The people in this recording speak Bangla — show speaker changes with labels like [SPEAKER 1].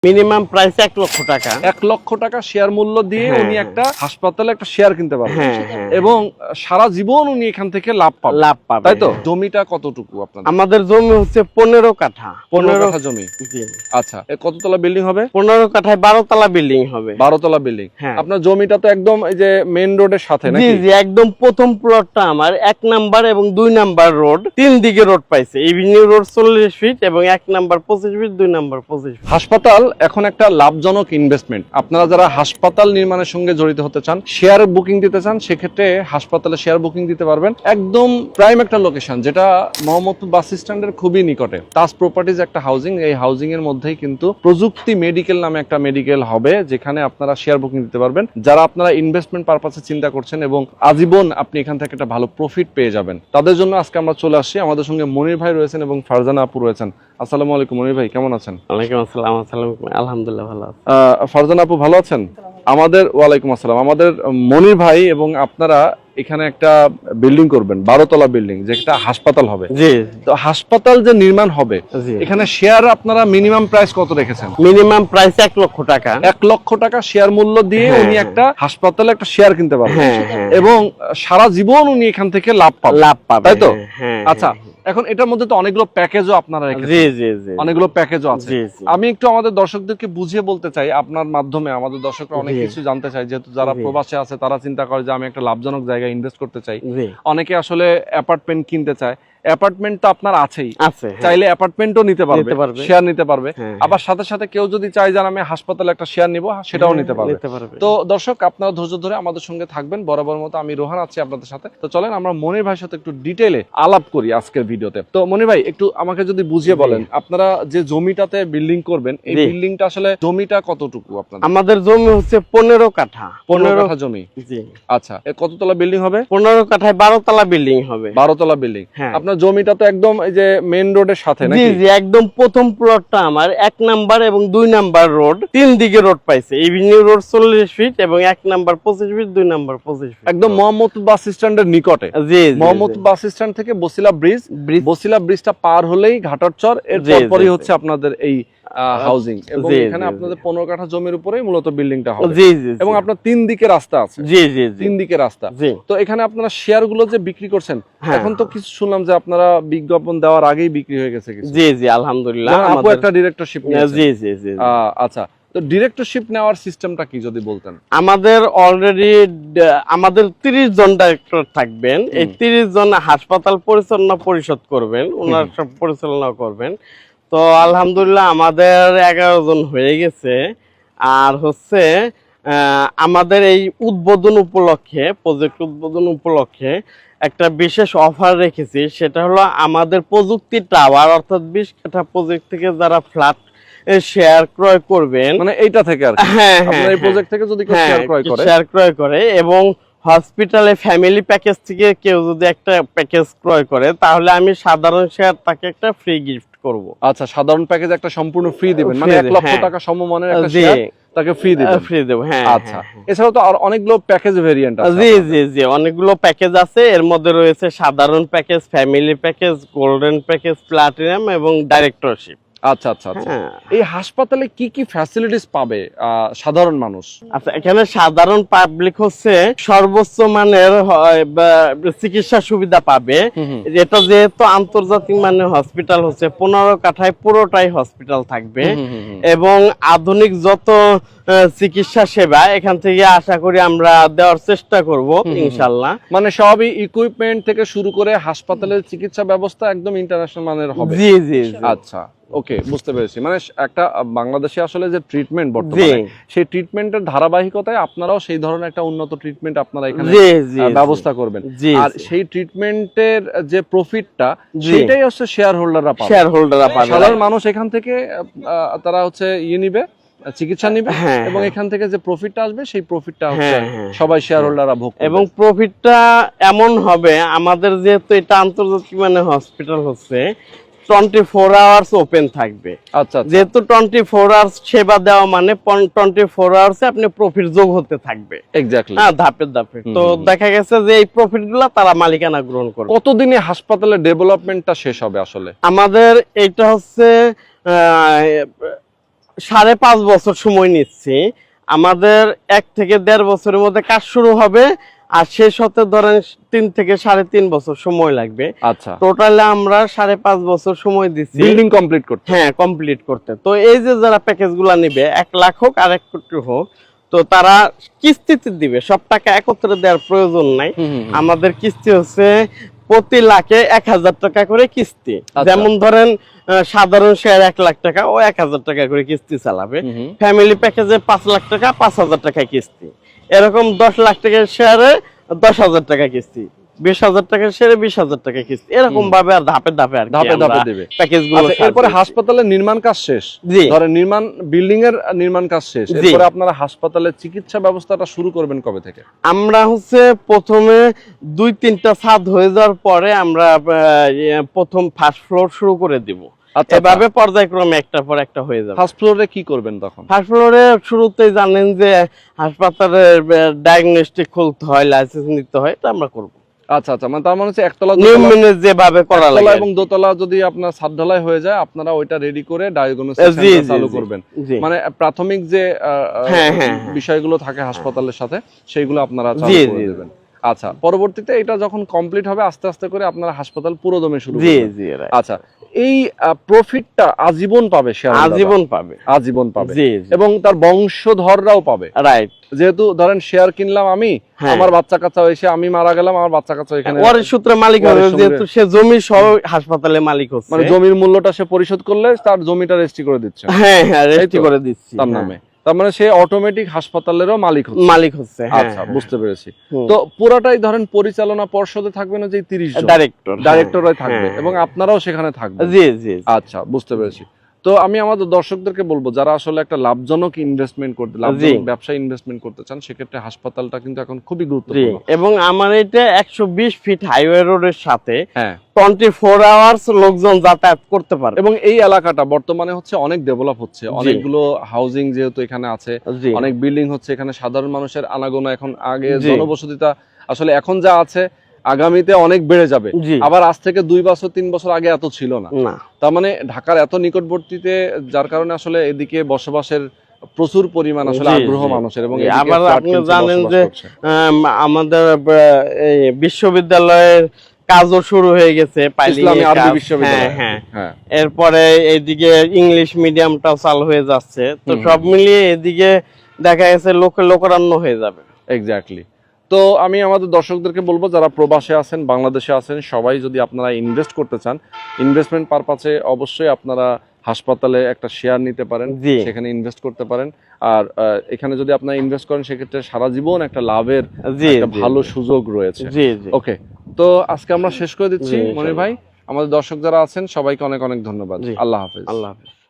[SPEAKER 1] মিনিমাম প্রাইস 1 লক্ষ টাকা।
[SPEAKER 2] 1 লক্ষ টাকা শেয়ার মূল্য দিয়ে উনি একটা হাসপাতালে একটা শেয়ার কিনতে পারবেন এবং সারা জীবন উনি এখান থেকে লাভ পাবেন, তাই তো? জমিটা কতটুকু আপনাদের?
[SPEAKER 1] আমাদের জমি হচ্ছে 15 কাঠা।
[SPEAKER 2] 15 কাঠা জমি। আচ্ছা, কততলা বিল্ডিং হবে?
[SPEAKER 1] 15 কাঠায় 12 তলা বিল্ডিং হবে।
[SPEAKER 2] 12 তলা বিল্ডিং। আপনার জমিটা তো একদম এই যে মেইন রোডের সাথে নাকি?
[SPEAKER 1] জি জি, একদম প্রথম প্লটটা আমার 1 নাম্বার এবং 2 নাম্বার রোড, 3 দিকে রোড পাইছে। এভিনিউ রোড 40 ফিট এবং 1 নাম্বার 25 ফিট, 2 নাম্বার 25 ফিট।
[SPEAKER 2] হাসপাতাল এখন একটা লাভজনক ইনভেস্টমেন্ট। আপনারা যারা হাসপাতাল নির্মাণের সঙ্গে জড়িত হতে চান, শেয়ার বুকিং দিতে চান, সেক্ষেত্রে হাসপাতালে শেয়ার বুকিং দিতে পারবেন। একদম প্রাইম একটা লোকেশন, যেটা মোহাম্মদপুর বাস স্ট্যান্ডের খুবই নিকটে। তাজ প্রপার্টিজ একটা হাউজিং, এই হাউজিং এর মধ্যেই কিন্তু প্রযুক্তি মেডিকেল নামে একটা মেডিকেল হবে, যেখানে আপনারা শেয়ার বুকিং দিতে পারবেন। যারা আপনারা ইনভেস্টমেন্ট পারপাসে চিন্তা করছেন এবং আজীবন আপনি এখান থেকে একটা ভালো প্রফিট পেয়ে যাবেন, তাদের জন্য আজকে আমরা চলে আসছি। আমাদের সঙ্গে মনির ভাই রয়েছেন এবং ফারজানা আপু রয়েছেন। আসসালামু আলাইকুম মনির ভাই, কেমন আছেন?
[SPEAKER 1] ওয়ালাইকুম আসসালাম। আলহামদুলিল্লাহ ভালো আছি।
[SPEAKER 2] ফারজানা আপু ভালো আছেন? ওয়ালাইকুম আসসালাম। আমাদের মনির ভাই এবং আপনারা এখানে একটা বিল্ডিং করবেন, 12 তলা বিল্ডিং, যেটা হাসপাতাল হবে।
[SPEAKER 1] জি।
[SPEAKER 2] তো হাসপাতাল যে নির্মাণ হবে, এখানে শেয়ার আপনারা মিনিমাম প্রাইস কত রেখেছেন?
[SPEAKER 1] মিনিমাম প্রাইস 1 লক্ষ টাকা।
[SPEAKER 2] 1 লক্ষ টাকা শেয়ার মূল্য দিয়ে উনি একটা হাসপাতালে একটা শেয়ার কিনতে পারবেন এবং সারা জীবন উনি এখান থেকে লাভ পাবেন, তাই তো? আচ্ছা, এখন এটার মধ্যে তো অনেকগুলো প্যাকেজও আপনারা রেখেছেন।
[SPEAKER 1] জি জি জি,
[SPEAKER 2] অনেকগুলো প্যাকেজও আছে। আমি একটু আমাদের দর্শকদেরকে বুঝিয়ে বলতে চাই, আপনার মাধ্যমে আমাদের দর্শকরা অনেক কিছু জানতে চায়। যেহেতু যারা প্রবাসে আছে তারা চিন্তা করে যে আমি একটা লাভজনক জায়গায় ইনভেস্ট করতে চাই। অনেকে আসলে অ্যাপার্টমেন্ট কিনতে চায়। অ্যাপার্টমেন্ট তো আপনার আছেই, চাইলে অ্যাপার্টমেন্টও নিতে পারবে, শেয়ার নিতে পারবে। আবার সাথে সাথে কেউ যদি চায় যে আমি হাসপাতালে একটা শেয়ার নিব, সেটাও নিতে পারবে। তো দর্শক, আপনারা ধৈর্য ধরে আমাদের সঙ্গে থাকবেন। বরাবর মতো আমি রোহান আছি আপনাদের সাথে। তো চলেন আমরা মনির ভাইয়ের সাথে একটু ডিটেইলে আলাপ করি আজকের ভিডিওতে। তো মনির ভাই, একটু আমাকে যদি বুঝিয়ে বলেন, আপনারা যে জমিটাতে বিল্ডিং করবেন, এই বিল্ডিংটা আসলে জমিটা কতটুকু আপনাদের?
[SPEAKER 1] আমাদের জমি হচ্ছে 15 কাঠা।
[SPEAKER 2] 15 কাঠা জমি। জি। আচ্ছা, কততলা বিল্ডিং হবে?
[SPEAKER 1] 15 কাঠায় 12 তলা বিল্ডিং হবে।
[SPEAKER 2] 12 তলা বিল্ডিং। আপনার জমিটা তো একদম এই যে মেইন রোডের সাথে নাকি?
[SPEAKER 1] জি জি, একদম প্রথম প্লটটা আমার 1 নাম্বার এবং 2 নাম্বার রোড, 3 দিকে রোড পাইছে। এভিনিউ রোড 40 ফিট এবং 1 নাম্বার 25 ফিট, 2 নাম্বার 25 ফিট।
[SPEAKER 2] একদম মোহাম্মদপুর বাস স্ট্যান্ডের নিকটে। জি, মোহাম্মদপুর বাস স্ট্যান্ড থেকে বসিলা ব্রিজটা পার হলেই ঘাটরচর, এর পরপরই হচ্ছে আপনাদের এই হাউজিং। এবং এখানে আপনাদের 15 কাঠা জমির উপরেই মূলত বিল্ডিংটা হবে। জি জি, এবং আপনার 3 দিকে রাস্তা আছে। জি জি, 3 দিকে রাস্তা। তো এখানে আপনারা শেয়ার গুলো যে বিক্রি করছেন, এখন তো কিছু শুনলাম যে আপনারা বিজ্ঞাপন দেওয়ার আগেই বিক্রি হয়ে গেছে কিছু। জি জি, আলহামদুলিল্লাহ। আপু একটা ডিরেক্টরশিপ নিয়েছে। জি জি জি। আচ্ছা, তো ডিরেক্টরশিপ নেওয়ার সিস্টেমটা কি যদি বলতেন?
[SPEAKER 1] আমাদের অলরেডি আমাদের 30 জন ডাইরেক্টর থাকবেন। এই 30 জন হাসপাতাল পরিচালনা পরিষদ করবেন, ওনারা সব পরিচালনা করবেন। তো আলহামদুলিল্লাহ আমাদের 11 জন হয়ে গেছে। আর হচ্ছে আমাদের এই উদ্বোধন উপলক্ষে, প্রজেক্ট উদ্বোধন উপলক্ষে একটা বিশেষ অফার রেখেছি। সেটা হলো আমাদের প্রযুক্তি টাওয়ার, অর্থাৎ 20 কাঠা প্রজেক্ট থেকে যারা ফ্ল্যাট শেয়ার ক্রয় করবেন, মানে এইটা থেকে আর আপনার এই প্রজেক্ট থেকে যদি কেউ শেয়ার ক্রয় করে এবং হসপিটালে ফ্যামিলি প্যাকেজ থেকে কেউ যদি একটা প্যাকেজ ক্রয় করে, তাহলে আমি সাধারণ শেয়ার তাকে একটা ফ্রি গিফট করব।
[SPEAKER 2] আচ্ছা, সাধারণ প্যাকেজ একটা সম্পূর্ণ ফ্রি দিবেন, মানে 1 লক্ষ টাকা সমমানের একটা শেয়ার তাকে ফ্রি দিবেন? ফ্রি দেব, হ্যাঁ। আচ্ছা, এছাড়াও তো আর অনেকগুলো প্যাকেজ ভেরিয়েন্ট আছে। জি জি জি,
[SPEAKER 1] অনেকগুলো প্যাকেজ আছে। এর মধ্যে রয়েছে সাধারণ package, family package, golden package, platinum এবং ডাইরেক্টরশিপ।
[SPEAKER 2] আচ্ছা আচ্ছা আচ্ছা, এই হাসপাতালে কি কি ফ্যাসিলিটিস পাবে সাধারণ মানুষ?
[SPEAKER 1] আচ্ছা, এখানে সাধারণ পাবলিক হচ্ছে সর্বোচ্চ মানের চিকিৎসা সুবিধা পাবে। এটা যেহেতু আন্তর্জাতিক মানের হসপিটাল হচ্ছে, 15 কাঠায় পুরোটাই হসপিটাল থাকবে এবং আধুনিক যত চিকিৎসা সেবা এখান থেকে আশা করি আমরা দেওয়ার চেষ্টা করব ইনশাআল্লাহ।
[SPEAKER 2] মানে সবই ইকুইপমেন্ট থেকে শুরু করে হাসপাতালের চিকিৎসা ব্যবস্থা একদম ইন্টারন্যাশনাল মানের হবে।
[SPEAKER 1] জি জি।
[SPEAKER 2] আচ্ছা, ওকে, বুঝতে পেরেছি। মানে একটা বাংলাদেশে আসলে যে ট্রিটমেন্ট বর্তমানে, সেই ট্রিটমেন্টের ধারাবাহিকতায় আপনারাও সেই ধরনের একটা উন্নত ট্রিটমেন্ট আপনারা এখানে ব্যবস্থা করবেন। আর সেই ট্রিটমেন্টের যে প্রফিটটা, সেটাই হচ্ছে শেয়ার হোল্ডাররা পাবে। সাধারণ মানুষ এখান থেকে তারা হচ্ছে নিবে, চিকিৎসা নিবে এবং এখান থেকে যে প্রফিটটা আসবে, সেই প্রফিটটা হচ্ছে সবাই শেয়ার হোল্ডাররা ভোগ করবে।
[SPEAKER 1] এবং প্রফিটটা এমন হবে, আমাদের যেহেতু এটা আন্তর্জাতিক মানে হসপিটাল হচ্ছে, 24 আওয়ার্স ওপেন থাকবে। আচ্ছা, যেহেতু 24 আওয়ার্স সেবা দেওয়া মানে 24 আওয়ার্সে আপনি প্রফিট যোগ হতে থাকবে।
[SPEAKER 2] এক্স্যাক্টলি,
[SPEAKER 1] হ্যাঁ, ধাপে ধাপে। তো দেখা গেছে যে এই প্রফিটগুলো তারা মালিকানা গ্রহণ করবে।
[SPEAKER 2] কতদিনে হাসপাতালের ডেভেলপমেন্টটা শেষ হবে আসলে?
[SPEAKER 1] আমাদের এইটা হচ্ছে 5.5 বছর সময় নিচ্ছি। আমাদের 1 থেকে 1.5 বছরের মধ্যে কাজ শুরু হবে, আর শেষ হতে ধরেন 3 থেকে 3.5 বছর সময় লাগবে।
[SPEAKER 2] আচ্ছা,
[SPEAKER 1] টোটালি আমরা 5.5 বছর সময় দিচ্ছি
[SPEAKER 2] বিল্ডিং কমপ্লিট করতে।
[SPEAKER 1] হ্যাঁ, কমপ্লিট করতে। তো এই যে যারা প্যাকেজগুলো নিবে 1 লাখ হোক আর 1 কোটি হোক, তো তারা কিস্তিতে দিবে, সব টাকা একত্রে দেওয়ার প্রয়োজন নাই। আমাদের কিস্তি হচ্ছে প্রতি লাখে 1,000 টাকা করে কিস্তি। যেমন ধরেন সাধারণ শেয়ার 1 লাখ টাকা, ও 1,000 টাকা করে কিস্তি চালাবে। ফ্যামিলি প্যাকেজে 5 লাখ টাকা 5,000 টাকা কিস্তি। এরকম 10 লাখ টাকার শেয়ারে 10,000 টাকা কিস্তি, 20,000 টাকার শেয়ারে 20,000 টাকা কিস্তি, এরকম ভাবে আর ধাপে ধাপে আর
[SPEAKER 2] ধাপে ধাপে দেবে
[SPEAKER 1] প্যাকেজগুলো।
[SPEAKER 2] এরপরে হাসপাতালের নির্মাণ কাজ শেষ, ধরেন বিল্ডিং এর নির্মাণ কাজ শেষ, এরপরে আপনারা হাসপাতালের চিকিৎসা ব্যবস্থাটা শুরু করবেন কবে থেকে?
[SPEAKER 1] আমরা হচ্ছে প্রথমে 2-3টা ছাদ হয়ে যাওয়ার পরে আমরা প্রথম ফার্স্ট ফ্লোর শুরু করে দিব। এভাবে পর্যায়ক্রমে একটার পর একটা হয়ে যাবে।
[SPEAKER 2] ফার্স্ট ফ্লোরে কি করবেন তখন?
[SPEAKER 1] ফার্স্ট ফ্লোরে শুরুতেই জানেন যে হাসপাতালের ডায়াগনস্টিক খুলতে হয়, লাইসেন্স নিতে হয়, এটা আমরা করব।
[SPEAKER 2] আচ্ছা আচ্ছা, মানে তার মানে হচ্ছে একতলা
[SPEAKER 1] যেভাবে করা লাগে
[SPEAKER 2] এবং দোতলা যদি আপনার ছাদ ঢালাই হয়ে যায়, আপনারা ওইটা রেডি করে ডায়াগনস্টিক চালু করবেন। মানে প্রাথমিক যে বিষয়গুলো থাকে হাসপাতালের সাথে সেইগুলো আপনারা চালু করে দেবেন। আচ্ছা, পরবর্তীতে এটা যখন কমপ্লিট হবে আস্তে আস্তে করে আপনারা হাসপাতাল পুরোদমে শুরু করবেন। আচ্ছা, এই প্রফিটটা আজীবন পাবে, আজীবন পাবে এবং তার বংশধররাও পাবে, রাইট? যেহেতু ধরেন শেয়ার কিনলাম আমি, আমার বাচ্চা কাচ্চা এসে আমি মারা গেলাম, আমার বাচ্চা কাচ্চা এখানে
[SPEAKER 1] ওয়ারিশ সূত্রে মালিক হবে, যেহেতু সে জমি সহ হাসপাতালে মালিক হচ্ছে।
[SPEAKER 2] মানে জমির মূল্যটা সে পরিশোধ করলে তার জমিটা রেজিস্ট্রি করে দিচ্ছে।
[SPEAKER 1] হ্যাঁ, রেজিস্ট্রি করে দিচ্ছি
[SPEAKER 2] তার নামে। তার মানে সে অটোমেটিক হাসপাতালেরও মালিক হচ্ছে। আচ্ছা, বুঝতে পেরেছি। তো পুরোটাই ধরেন পরিচালনা পর্ষদে থাকবে না, যে 30 জন ডাইরেক্টররাই থাকবে এবং আপনারাও সেখানে থাকবেন।
[SPEAKER 1] জি জি, আচ্ছা,
[SPEAKER 2] বুঝতে পেরেছি। তো আমি আমাদের দর্শকদেরকে বলবো, যারা আসলে একটা লাভজনক ব্যবসা ইনভেস্টমেন্ট করতে চান, সেক্ষেত্রে হাসপাতালটা কিন্তু এখন খুবই গুরুত্বপূর্ণ।
[SPEAKER 1] এবং আমার এটা 120 ফিট হাইওয়ে রোডের সাথে 24 আওয়ার্স লোকজন যাতায়াত করতে পারে।
[SPEAKER 2] এবং এই এলাকাটা বর্তমানে হচ্ছে অনেক ডেভেলপ হচ্ছে, অনেকগুলো হাউজিং যেহেতু এখানে আছে, অনেক বিল্ডিং হচ্ছে এখানে, সাধারণ মানুষের আনাগোনা এখন, আগে জনবসতিটা আসলে এখন যা আছে আগামীতে অনেক বেড়ে যাবে। আবার আজ থেকে 2 বছর 3 বছর আগে এত ছিল না। তার মানে ঢাকার এত নিকটবর্তীতে, যার কারণে আসলে এদিকে বসবাসের প্রচুর পরিমাণ আসলে আগ্রহ মানুষের। এবং
[SPEAKER 1] আবার আপনি জানেন যে আমাদের বিশ্ববিদ্যালয়ের কাজও শুরু হয়ে গেছে,
[SPEAKER 2] ইসলামী আরবি বিশ্ববিদ্যালয়।
[SPEAKER 1] এরপরে এইদিকে ইংলিশ মিডিয়ামটাও চালু হয়ে যাচ্ছে। তো সব মিলিয়ে এদিকে দেখা গেছে লোকারণ্য হয়ে যাবে।
[SPEAKER 2] এক্স্যাক্টলি। তো আমি আমাদের দর্শকদেরকে বলবো, যারা প্রবাসে আছেন, বাংলাদেশে আছেন, সবাই যদি আপনারা ইনভেস্ট করতে চান, ইনভেস্টমেন্ট পারপাসে অবশ্যই আপনারা হাসপাতালে একটা শেয়ার নিতে পারেন, সেখানে ইনভেস্ট করতে পারেন। আর এখানে যদি আপনারা ইনভেস্ট করেন, সেক্ষেত্রে সারা জীবন একটা লাভের একটা ভালো সুযোগ রয়েছে। ওকে, তো আজকে আমরা শেষ করে দিচ্ছি মনির ভাই। আমাদের দর্শক যারা আছেন সবাইকে অনেক অনেক ধন্যবাদ। আল্লাহ হাফেজ।
[SPEAKER 1] আল্লাহ হাফেজ।